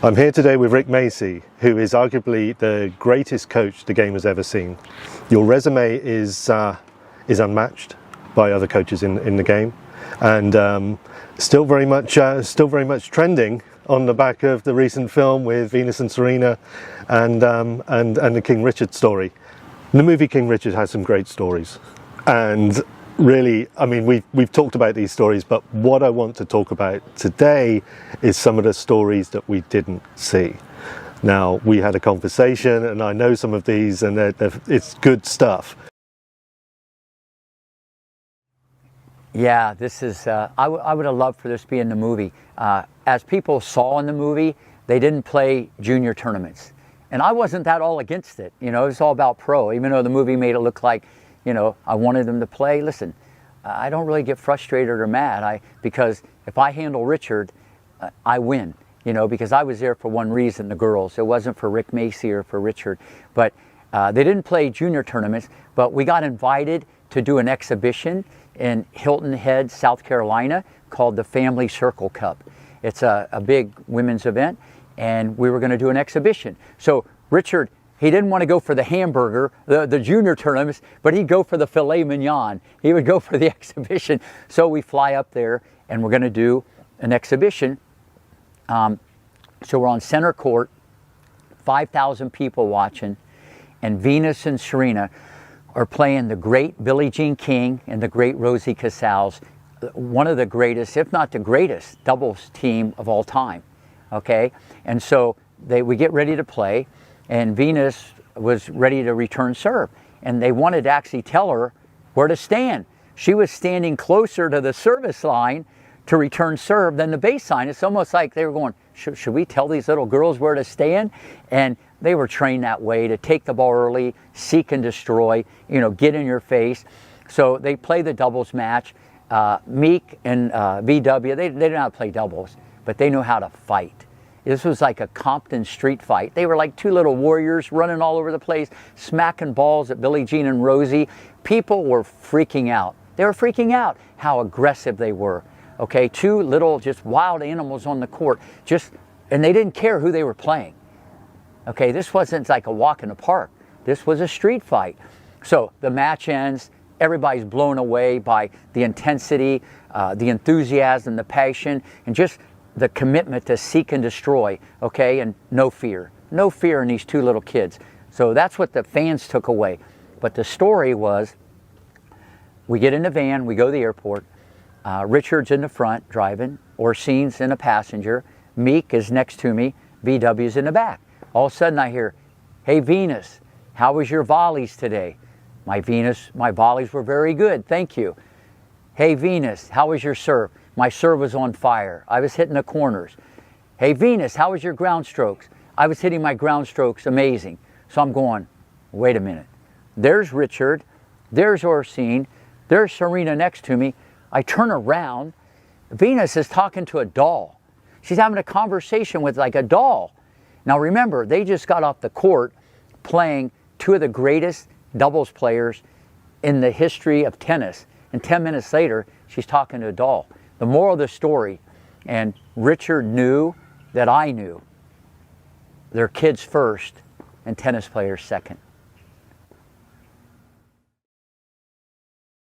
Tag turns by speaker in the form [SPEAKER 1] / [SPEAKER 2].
[SPEAKER 1] I'm here today with Rick Macci, who is arguably the greatest coach the game has ever seen. Your resume is unmatched by other coaches in the game, and still very much trending on the back of the recent film with Venus and Serena, and the King Richard story. The movie King Richard has some great stories, and really, I mean, we've talked about these stories, but what I want to talk about today is some of the stories that we didn't see. Now, we had a conversation, and I know some of these, and it's good stuff.
[SPEAKER 2] Yeah, this is, I would have loved for this to be in the movie. As people saw in the movie, they didn't play junior tournaments. And I wasn't that all against it. You know, it's all about pro, even though the movie made it look like, you know, I wanted them to play. Listen, I don't really get frustrated or mad because if I handle Richard, I win, you know, because I was there for one reason, the girls. It wasn't for Rick Macci or for Richard. But they didn't play junior tournaments, but we got invited to do an exhibition in Hilton Head, South Carolina, called the Family Circle Cup. It's a big women's event, and we were going to do an exhibition. So Richard, he didn't want to go for the hamburger, the junior tournaments, but he'd go for the filet mignon. He would go for the exhibition. So we fly up there, and we're going to do an exhibition. So we're on center court, 5,000 people watching, and Venus and Serena are playing the great Billie Jean King and the great Rosie Casals, one of the greatest, if not the greatest, doubles team of all time. Okay, and so we get ready to play, and Venus was ready to return serve, and they wanted to actually tell her where to stand. She was standing closer to the service line to return serve than the baseline. It's almost like they were going, should we tell these little girls where to stand? And they were trained that way, to take the ball early, seek and destroy, you know, get in your face. So they play the doubles match. Meek and VW, they did not play doubles, but they knew how to fight. This was like a Compton street fight. They were like two little warriors running all over the place, smacking balls at Billie Jean and Rosie. People were freaking out. They were freaking out how aggressive they were. Okay, two little just wild animals on the court, and they didn't care who they were playing. Okay, this wasn't like a walk in the park. This was a street fight. So the match ends. Everybody's blown away by the intensity, the enthusiasm, the passion, and just the commitment to seek and destroy, okay, and no fear. No fear in these two little kids. So that's what the fans took away. But the story was, we get in the van, we go to the airport, Richard's in the front driving, Orsine's in a passenger, Meek is next to me, VW's in the back. All of a sudden I hear, hey Venus, how was your volleys today? My volleys were very good, thank you. Hey Venus, how was your serve? My serve was on fire. I was hitting the corners. Hey Venus, how was your ground strokes? I was hitting my ground strokes amazing. So I'm going, wait a minute. There's Richard, there's Orsine, there's Serena next to me. I turn around, Venus is talking to a doll. She's having a conversation with like a doll. Now remember, they just got off the court playing two of the greatest doubles players in the history of tennis. And 10 minutes later, she's talking to a doll. The moral of the story, and Richard knew that I knew, they're kids first and tennis players second.